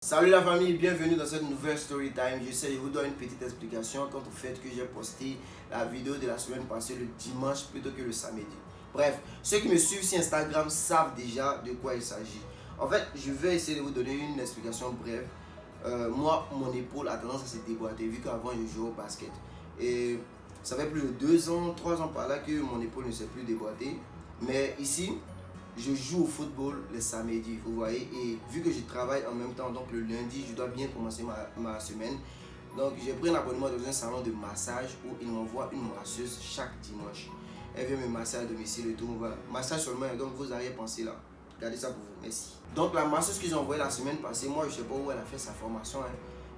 Salut la famille, bienvenue dans cette nouvelle story time. Je sais, je vous donne une petite explication quant au fait que j'ai posté la vidéo de la semaine passée le dimanche plutôt que le samedi. Bref, ceux qui me suivent sur Instagram savent déjà de quoi il s'agit. En fait, je vais essayer de vous donner une explication brève. Moi, mon épaule a tendance à se déboîter vu qu'avant je jouais au basket. Et ça fait plus de 2 ans, 3 ans par là que mon épaule ne s'est plus déboîtée. Mais ici, je joue au football les samedis, vous voyez, et vu que je travaille en même temps, donc le lundi, je dois bien commencer ma semaine. Donc j'ai pris un abonnement dans un salon de massage où ils m'envoient une masseuse chaque dimanche. Elle vient me masser à domicile et tout, voilà. Massage seulement, donc vous avez pensé là. Regardez ça pour vous, merci. Donc la masseuse qu'ils ont envoyée la semaine passée, moi je sais pas où elle a fait sa formation, hein.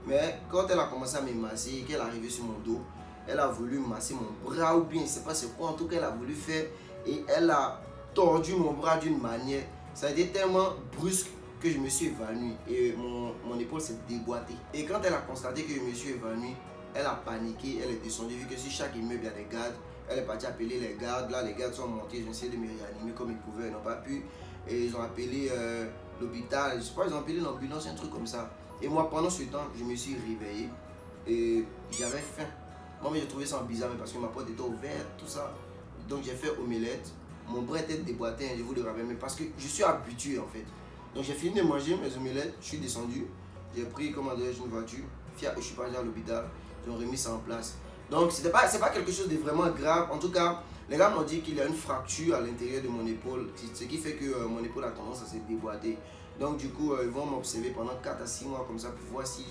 Mais quand elle a commencé à me masser et qu'elle est arrivée sur mon dos, elle a voulu masser mon bras ou bien je sais pas c'est quoi, en tout cas elle a voulu faire et elle a tordu mon bras d'une manière, ça a été tellement brusque que je me suis évanoui et mon épaule s'est déboîtée. Et quand elle a constaté que je me suis évanoui, elle a paniqué, elle est descendue, vu que sur chaque immeuble il y a des gardes, elle est partie appeler les gardes, là les gardes sont montés, ils ont essayé de me réanimer comme ils pouvaient, ils n'ont pas pu, et ils ont appelé l'hôpital, je sais pas, ils ont appelé l'ambulance, un truc comme ça. Et moi pendant ce temps, je me suis réveillé et j'avais faim. Moi j'ai trouvé ça bizarre parce que ma porte était ouverte, tout ça. Donc j'ai fait omelette. Mon bras était déboîté, je vous le rappelle, mais parce que je suis habitué en fait. Donc j'ai fini de manger mes omelettes, je suis descendu, j'ai pris comment dire, une voiture, je suis parti à l'hôpital, ils ont remis ça en place. Donc c'est pas quelque chose de vraiment grave. En tout cas, les gars m'ont dit qu'il y a une fracture à l'intérieur de mon épaule, ce qui fait que mon épaule a tendance à se déboîter. Donc du coup, ils vont m'observer pendant 4 à 6 mois comme ça pour voir si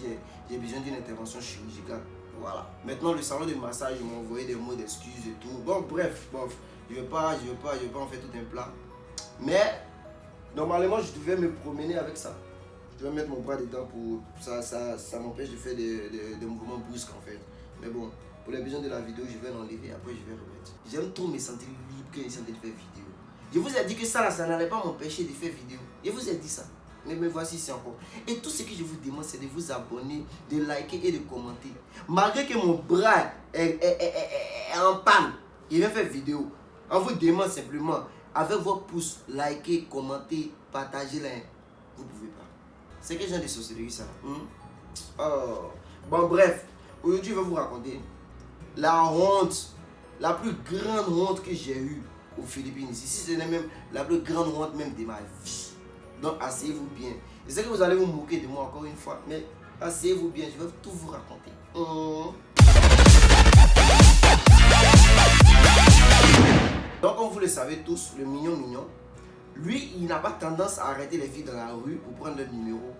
j'ai besoin d'une intervention chirurgicale. Voilà. Maintenant, le salon de massage, ils m'ont envoyé des mots d'excuses et tout. Bon, bref, je vais pas en faire tout un plat. Mais, normalement, je devais me promener avec ça. Je devais mettre mon bras dedans pour... Ça m'empêche de faire des mouvements brusques, en fait. Mais bon, pour les besoins de la vidéo, je vais l'enlever. Après, je vais remettre. J'aime trop me sentir libre quand il s'agit de faire vidéo. Je vous ai dit que ça, ça n'allait pas m'empêcher de faire vidéo. Je vous ai dit ça. Mais me voici ici encore. Et tout ce que je vous demande, c'est de vous abonner, de liker et de commenter. Malgré que mon bras est en panne, il vient faire vidéo. On vous demande simplement, avec vos pouces, liker, commenter, partager là. Vous pouvez pas. C'est quel genre de sorcellerie ça? Oh. Bon bref, aujourd'hui je vais vous raconter la honte, la plus grande honte que j'ai eue aux Philippines ici. Si ce n'est même la plus grande honte même de ma vie. Donc asseyez-vous bien. Je sais que vous allez vous moquer de moi encore une fois, mais asseyez-vous bien, je vais tout vous raconter. Donc comme vous le savez tous, le mignon, lui il n'a pas tendance à arrêter les filles dans la rue pour prendre leur numéro.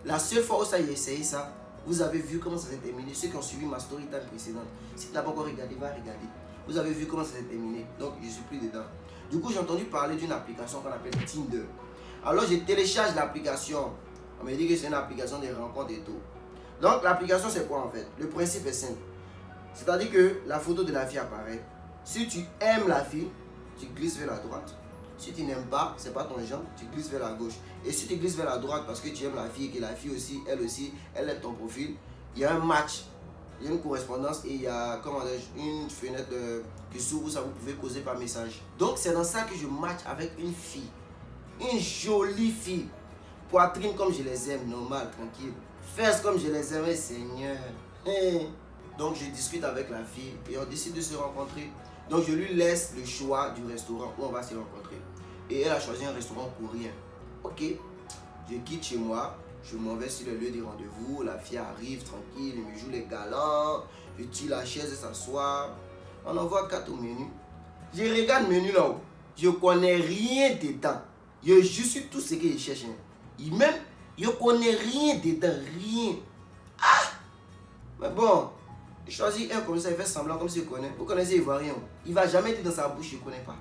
La seule fois où ça il a essayé ça, vous avez vu comment ça s'est terminé. Ceux qui ont suivi ma story time précédente, si tu n'as pas encore regardé, va regarder. Vous avez vu comment ça s'est terminé, donc je suis plus dedans. Du coup j'ai entendu parler d'une application qu'on appelle Tinder. Alors je télécharge l'application. On me dit que c'est une application de rencontres et tout. Donc l'application c'est quoi en fait? Le principe est simple. C'est-à-dire que la photo de la fille apparaît. Si tu aimes la fille, tu glisses vers la droite. Si tu n'aimes pas, c'est pas ton genre, tu glisses vers la gauche. Et si tu glisses vers la droite parce que tu aimes la fille et que la fille aussi, elle aime ton profil, il y a un match, il y a une correspondance et il y a une fenêtre qui s'ouvre où ça vous pouvez causer par message. Donc c'est dans ça que je match avec une fille. Une jolie fille. Poitrine comme je les aime, normal, tranquille. Fesses comme je les aime, Seigneur. Donc je discute avec la fille et on décide de se rencontrer. Donc je lui laisse le choix du restaurant où on va se rencontrer. Et elle a choisi un restaurant coréen. Ok, je quitte chez moi, je m'en vais sur le lieu des rendez-vous. La fille arrive tranquille, elle me joue les galants. Je tire la chaise et s'assoit. On envoie 4 au menu. Je regarde le menu là-haut. Je connais rien dedans. Je suis tout ce que je cherche. Même, je connais rien dedans, rien. Ah! Mais bon, je choisis un comme ça, il fait semblant comme s'il connaît. Vous connaissez Ivoirien. Il va jamais dire dans sa bouche, je ne connais pas.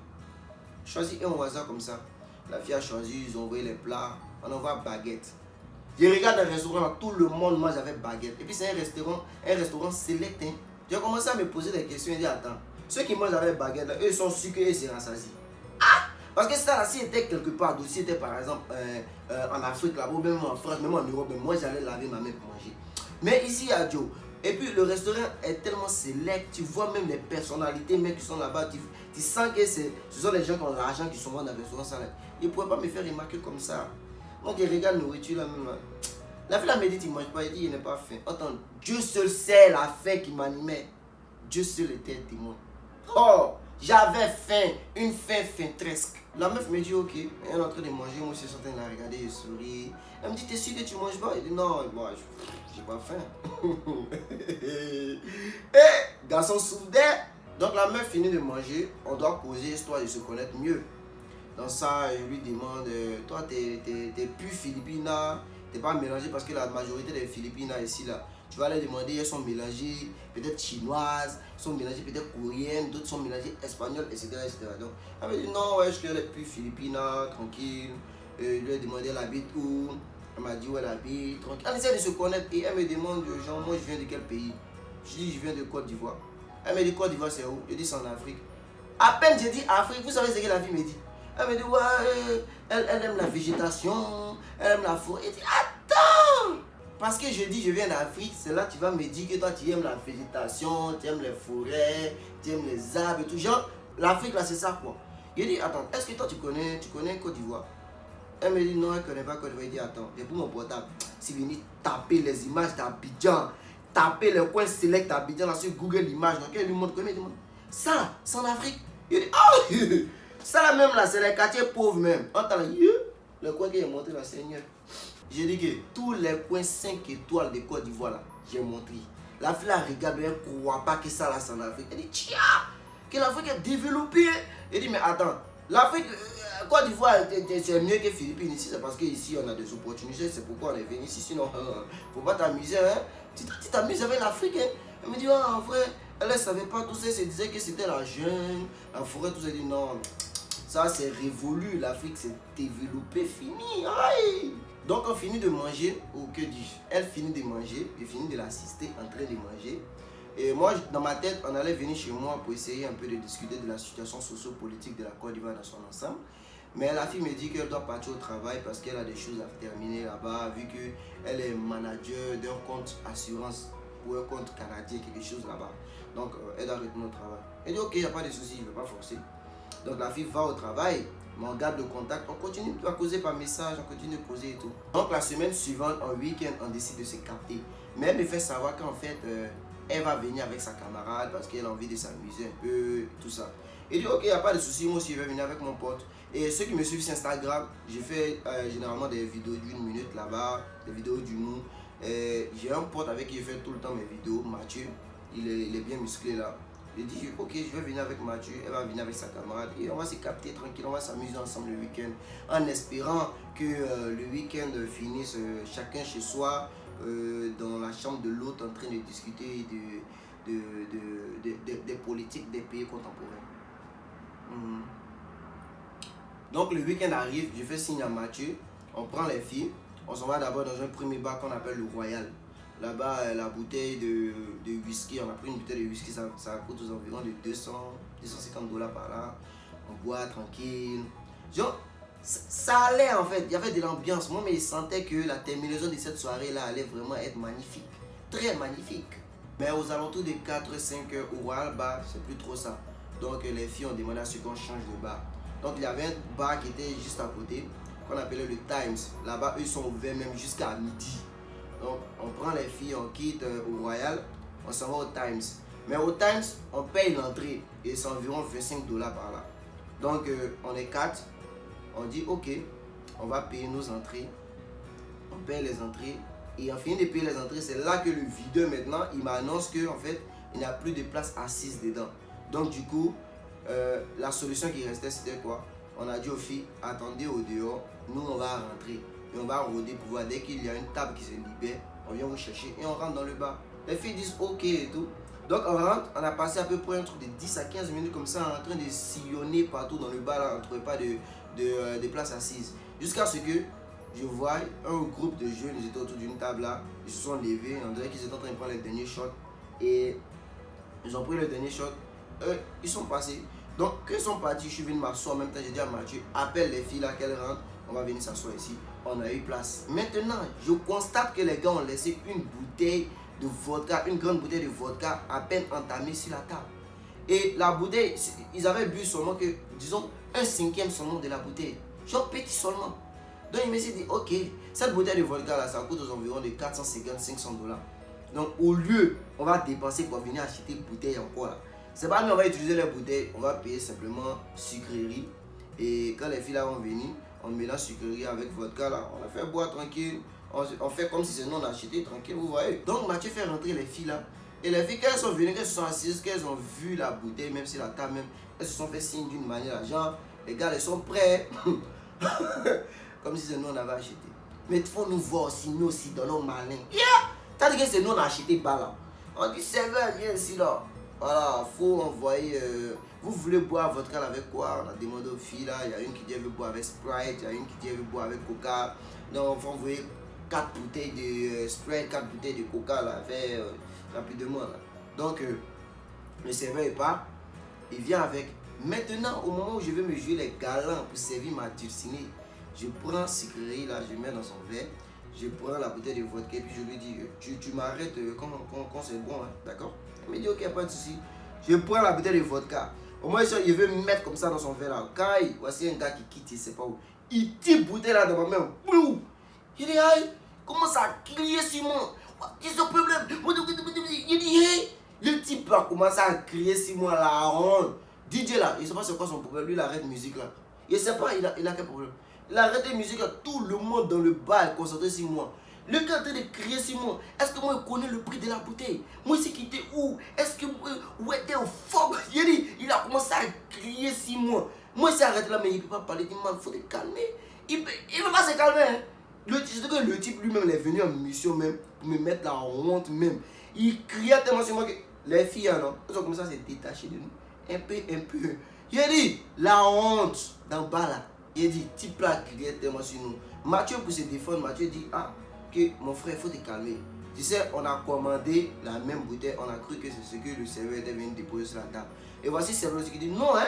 Je choisis un au hasard comme ça. La fille a choisi, ils ont envoyé les plats. On envoie baguette. Je regarde un restaurant, tout le monde mange avec baguette. Et puis c'est un restaurant select. J'ai commencé à me poser des questions et dire, attends, ceux qui mangent avec baguette, là, eux ils sont sûrs qu'ils se rassasient. Parce que ça, si était quelque part d'autre, si était par exemple en Afrique, là, ou même en France, même en Europe, moi j'allais laver ma main pour manger. Mais ici à Joe, et puis le restaurant est tellement select, tu vois même les personnalités mecs qui sont là-bas, tu sens que ce sont les gens qui ont l'argent qui sont dans le restaurant. Ça, ils ne pourraient pas me faire remarquer comme ça. Donc ils regardent la nourriture là même. La fille m'a dit, tu ne manges pas. Il dit, il n'est pas faim. Attends, Dieu seul sait la faim qui m'animait. Dieu seul était témoin. Oh, j'avais faim, une faim faintresque. La meuf me dit, ok, elle est en train de manger. Moi, je suis en train de la regarder, je souris. Elle me dit, t'es sûr que tu manges pas? Il dit, non, moi, j'ai pas faim. Et, garçon soudain. Donc, la meuf finit de manger. On doit causer histoire de se connaître mieux. Dans ça, je lui demande, toi, t'es plus Filipina, t'es pas mélangé parce que la majorité des Filipinas ici, là, tu vas leur demander, elles sont mélangées, peut-être chinoises, sont mélangées peut-être coréennes, d'autres sont mélangées espagnoles, etc., etc. Donc, elle me dit, non, ouais, je suis plus Filipina, tranquille. Je lui ai demandé, elle habite où? Elle m'a dit où elle habite, tranquille. Elle essaie de se connaître et elle me demande, genre, moi, je viens de quel pays? Je dis, je viens de Côte d'Ivoire. Elle me dit, Côte d'Ivoire, c'est où? Je dis, c'est en Afrique. À peine j'ai dit Afrique, vous savez ce que la fille me dit? Elle me dit, ouais, elle aime la végétation, elle aime la forêt. Elle dit, attends! Parce que je dis, je viens d'Afrique, c'est là que tu vas me dire que toi, tu aimes la végétation, tu aimes les forêts, tu aimes les arbres et tout. Genre, l'Afrique, là, c'est ça, quoi. Je dis, attends, est-ce que toi, tu connais Côte d'Ivoire? Elle me dit, non, elle ne connaît pas Côte d'Ivoire. Je dis, attends, j'ai pour mon portable. Si vous venez taper les images d'Abidjan, taper les coins select d'Abidjan, là, sur Google Images, donc elle lui montre, elle me demande, ça, c'est en Afrique. Je dis, ah! Ça là même là, c'est les quartiers pauvres même. Entends le coin que j'ai montré là, Seigneur. J'ai dit que tous les coins 5 étoiles de Côte d'Ivoire là, j'ai montré. La fille la regarde, elle ne croit pas que ça là c'est en Afrique. Elle dit, tiens, que l'Afrique est développée. Elle dit, mais attends, l'Afrique, Côte d'Ivoire, c'est mieux que Philippines ici, c'est parce qu'ici on a des opportunités, c'est pourquoi on est venu ici. Sinon, faut pas t'amuser, hein. Tu t'amuses avec l'Afrique, hein. Elle me dit, oh, en vrai, elle ne savait pas tout ça, elle se disait que c'était la jungle, la forêt, tout ça. Elle dit, non. Ça, c'est révolu. L'Afrique s'est développée, fini. Aïe. Donc, on finit de manger, ou que dis-je? Elle finit de manger, je finis de l'assister en train de manger. Et moi, dans ma tête, on allait venir chez moi pour essayer un peu de discuter de la situation socio-politique de la Côte d'Ivoire dans son ensemble. Mais la fille me dit qu'elle doit partir au travail parce qu'elle a des choses à terminer là-bas, vu qu'elle est manager d'un compte assurance ou un compte canadien, quelque chose là-bas. Donc, elle doit retourner au travail. Elle dit, ok, il n'y a pas de souci, je ne vais pas forcer. Donc la fille va au travail, mais on garde le contact, on continue à causer par message, on continue de causer et tout. Donc la semaine suivante, en week-end, on décide de se capter. Mais elle me fait savoir qu'en fait, elle va venir avec sa camarade parce qu'elle a envie de s'amuser un peu, tout ça. Et dit, ok, il n'y a pas de souci, moi aussi je vais venir avec mon pote. Et ceux qui me suivent sur Instagram, j'ai fait généralement des vidéos d'1 minute là-bas, des vidéos du nous. J'ai un pote avec qui je fais tout le temps mes vidéos, Mathieu, il est bien musclé là. J'ai dit, ok, je vais venir avec Mathieu, elle va venir avec sa camarade et on va se capter tranquille, on va s'amuser ensemble le week-end en espérant que le week-end finisse chacun chez soi, dans la chambre de l'autre en train de discuter des politiques des pays contemporains. Donc le week-end arrive, je fais signe à Mathieu, on prend les filles, on s'en va d'abord dans un premier bar qu'on appelle le Royal. Là-bas, la bouteille de whisky, on a pris une bouteille de whisky, ça coûte aux environs de 250 $ par là. On boit tranquille. Genre, ça allait en fait, il y avait de l'ambiance. Moi, mais je sentais que la terminaison de cette soirée-là allait vraiment être magnifique. Très magnifique. Mais aux alentours de 4-5 heures au Royal Bar, c'est plus trop ça. Donc les filles ont demandé à ce qu'on change de bar. Donc il y avait un bar qui était juste à côté, qu'on appelait le Times. Là-bas, eux sont ouverts même jusqu'à midi. Donc, on prend les filles, on quitte au Royal, on s'en va au Times. Mais au Times, on paye l'entrée et c'est environ 25 $ par là. Donc, on est 4, on dit ok, on va payer nos entrées. On paye les entrées et on finit de payer les entrées. C'est là que le videur maintenant, il m'annonce qu'en fait, il n'y a plus de place assise dedans. Donc, du coup, la solution qui restait, c'était quoi? On a dit aux filles, attendez au dehors, nous on va rentrer. Et on va rôder pour voir dès qu'il y a une table qui se libère, on vient vous chercher et on rentre dans le bar. Les filles disent ok et tout. Donc on rentre, on a passé à peu près un truc de 10 à 15 minutes comme ça en train de sillonner partout dans le bar, là, on ne trouvait pas de place assise. Jusqu'à ce que je vois un groupe de jeunes, ils étaient autour d'une table là, ils se sont levés, on dirait qu'ils étaient en train de prendre les derniers shots. Et ils ont pris le dernier shot, ils sont passés. Donc quand ils sont partis, je suis venu m'asseoir en même temps, j'ai dit à Mathieu, appelle les filles là qu'elles rentrent, on va venir s'asseoir ici. On a eu place. Maintenant, je constate que les gars ont laissé une bouteille de vodka, une grande bouteille de vodka à peine entamée sur la table. Et la bouteille, ils avaient bu seulement que, disons, 1/5 seulement de la bouteille. Genre petit seulement. Donc il me dit, ok, cette bouteille de vodka là, ça coûte aux environs de 450-500 $. Donc au lieu, on va dépenser pour venir acheter une bouteille encore là. C'est pas nous, on va utiliser les bouteilles, on va payer simplement sucrerie. Et quand les filles là vont venir, on mélange sucrerie avec vodka là, on la fait boire tranquille. On fait comme si c'est nous on a acheté tranquille, vous voyez. Donc Mathieu fait rentrer les filles là. Et les filles, quand elles sont venues, qu'elles se sont assises, qu'elles ont vu la bouteille, même si la table même, elles se sont fait signe d'une manière, genre, les gars, ils sont prêts. Comme si c'est nous on avait acheté. Mais il faut nous voir aussi, nous aussi, dans nos malins. Yeah! T'as dit que c'est nous on a acheté pas là. On dit, serveur, viens ici là. Voilà, faut envoyer. Vous voulez boire votre vodka avec quoi? On a demandé aux filles là. Il y a une qui dit elle veut boire avec Sprite, il y a une qui dit elle veut boire avec Coca. Donc, on va envoyer 4 bouteilles de Sprite, 4 bouteilles de Coca là, fait rapidement là. Donc, le serveur est pas. Il vient avec. Maintenant, au moment où je vais me jouer les galants pour servir ma dulcinée, je prends sucrerie là, je mets dans son verre. Je prends la bouteille de vodka et puis je lui dis tu m'arrêtes quand c'est bon, hein, d'accord? Il me dit ok, pas de souci. Je prends la bouteille de vodka. Au moins, il veut me mettre comme ça dans son verre là. Quand voici un gars qui quitte, il sait pas où. Il tire bouteille là dans ma main. Il dit aïe, comment ça a crié sur moi? Qu'est-ce que problème? Il dit hey, le type a commencé à crier sur moi la honte. DJ là, il sait pas c'est quoi son problème. Lui, il arrête musique là. Il sait pas, il a quel problème. Il a arrêté la musique, tout le monde dans le bar est concentré sur moi. Le gars est en train de crier sur moi. Est-ce que moi je connais le prix de la bouteille? Moi c'est qui était où? Est-ce que où était au fort? Il a commencé à crier sur moi. Moi c'est arrêté là mais il ne peut pas parler. Il dit man, faut te calmer. Il ne peut pas se calmer. Hein. Le type lui-même il est venu en mission même pour me mettre la honte même. Il criait tellement sur moi que les filles non, elles ont commencé à se détacher de nous. Un peu. Il a dit la honte dans le bas là. Il dit, type là criait tellement sur nous. Mathieu, pour se défendre, Mathieu dit, ah, que mon frère, il faut te calmer. Tu sais, on a commandé la même bouteille, on a cru que c'est ce que le serveur était venu déposer sur la table. Et voici le serveur qui dit, non, hein,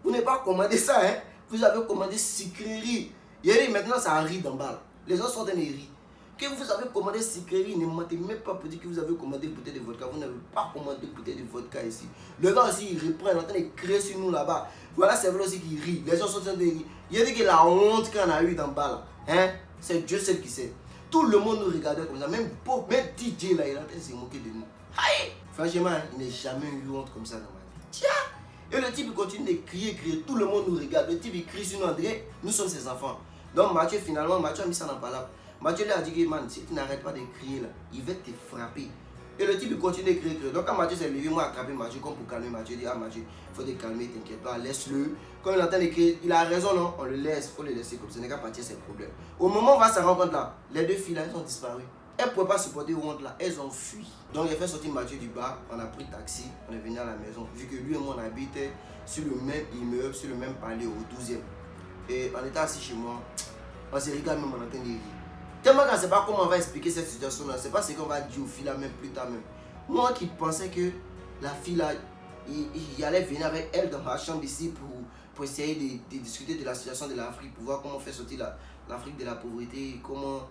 vous n'avez pas commandé ça, hein, vous avez commandé sucrerie. Il dit, maintenant ça arrive d'en bas. Les gens sont dans les rires. Que vous avez commandé sucrerie, ne mentez même pas pour dire que vous avez commandé une bouteille de vodka. Vous n'avez pas commandé une bouteille de vodka ici. Le gars aussi, il reprend, il est en train de crier sur nous là-bas. Voilà, c'est vrai aussi qu'il rit. Les gens sont en train de rire. Il a dit que la honte qu'on a eu d'en bas là, hein, c'est Dieu seul qui sait. Tout le monde nous regardait comme ça. Même DJ là, il est en train de se moquer de nous. Aïe! Franchement, il n'a jamais eu honte comme ça dans ma vie. Tiens! Et le type il continue de crier. Tout le monde nous regarde. Le type il crie sur nous, André. Nous sommes ses enfants. Donc Mathieu, finalement, Mathieu a mis ça dans la parole. Mathieu lui a dit que man, si tu n'arrêtes pas de crier là, il va te frapper. Et le type il continue de crier. Donc quand Mathieu s'est levé, moi attrapé Mathieu comme pour calmer Mathieu. Il dit ah Mathieu, il faut te calmer, t'inquiète pas, laisse-le. Quand il entend de crier, il a raison non, on le laisse, il faut le laisser comme ça, n'est qu'à partir ses problèmes. Au moment où on va se rendre compte là, les deux filles là, elles ont disparu. Elles ne pouvaient pas supporter honte là, elles ont fui. Donc il a fait sortir Mathieu du bar, on a pris taxi, on est venu à la maison. Vu que lui et moi on habitait sur le même immeuble, sur le même palais au 12e. Et on était assis chez moi, on s'est regardé même en train de rire. Tellement qu'on ne sait pas comment on va expliquer cette situation là, c'est pas ce qu'on va dire aux filles là même plus tard même. Moi qui pensais que la fille là, il allait venir avec elle dans ma chambre ici pour essayer de discuter de la situation de l'Afrique, pour voir comment faire sortir l'Afrique de la pauvreté, comment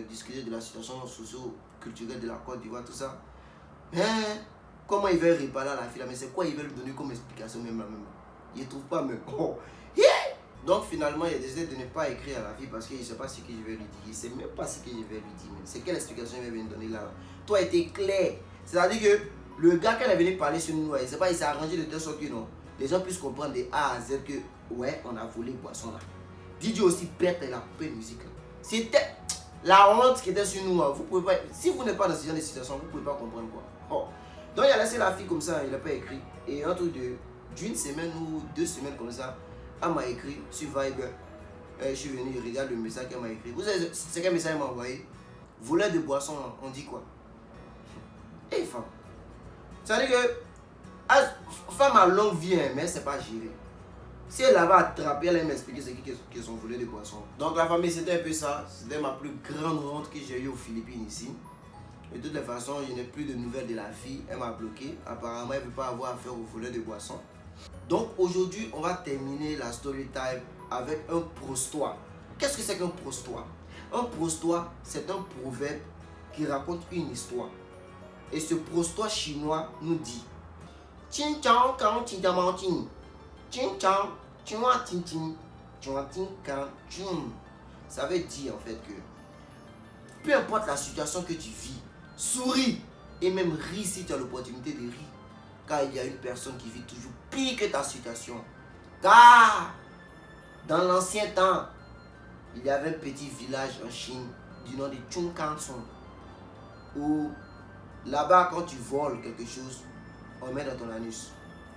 discuter de la situation socio-culturelle de la Côte d'Ivoire, tout ça. Mais comment il veut réparer à la fille là, mais c'est quoi il veut lui donner comme explication même là même. Il ne trouve pas même. Oh. Yeah. Donc finalement, il a décidé de ne pas écrire à la fille parce qu'il ne sait pas ce que je vais lui dire. Il ne sait même pas ce que je vais lui dire. C'est quelle explication il va me donner là. Tout a été clair. C'est-à-dire que le gars qui est venu parler sur nous, il s'est arrangé de telle sorte que non, les gens puissent comprendre de A à Z que ouais, on a volé boisson là. DJ aussi pète la coupée musique là. C'était la honte qui était sur nous. Vous pouvez pas, si vous n'êtes pas dans ce genre de situation, vous ne pouvez pas comprendre quoi. Oh. Donc il a laissé la fille comme ça, il n'a pas écrit. Et entre d'une semaine ou 2 semaines comme ça, elle m'a écrit sur Viber. Je suis venu, je regarde le message qu'elle m'a écrit. Vous savez, c'est quel message elle m'a envoyé? Voleur de boisson, on dit quoi? Et femme. C'est-à-dire que, femme a longue vie, mais elle ne sait pas gérer. Si elle avait attrapé, elle allait m'expliquer c'est qui sont volés de boissons. Donc la famille, c'était un peu ça. C'était ma plus grande honte que j'ai eue aux Philippines ici. De toutes les façons, je n'ai plus de nouvelles de la fille. Elle m'a bloqué. Apparemment, elle ne veut pas avoir affaire aux voleurs de boissons. Donc aujourd'hui, on va terminer la story time avec un prostoir. Qu'est-ce que c'est qu'un prostoir? Un prostoir, c'est un proverbe qui raconte une histoire. Et ce prostoir chinois nous dit Chin chang kang chin chang chin. Chin chang chua chin chin. Chua chin kang chun. Ça veut dire en fait que peu importe la situation que tu vis, souris et même ris si tu as l'opportunité de rire. Car il y a une personne qui vit toujours pire que ta situation. Car dans l'ancien temps, il y avait un petit village en Chine du nom de Chungkansong où là-bas quand tu voles quelque chose, on met dans ton anus.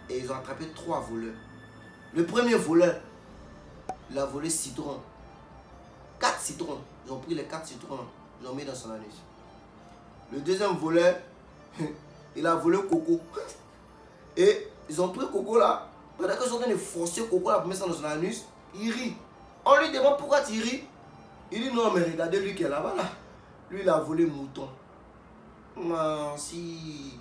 Et ils ont attrapé 3 voleurs. Le premier voleur, il a volé citron. 4 citrons. Ils ont pris les 4 citrons, ils l'ont mis dans son anus. Le deuxième voleur, il a volé coco. Et ils ont pris coco là. Pendant qu'ils sont en train de forcer coco là pour mettre ça dans son anus, il rit. On lui demande pourquoi tu ris. Il dit non mais regardez lui qui est là-bas là. Lui il a volé mouton. Merci.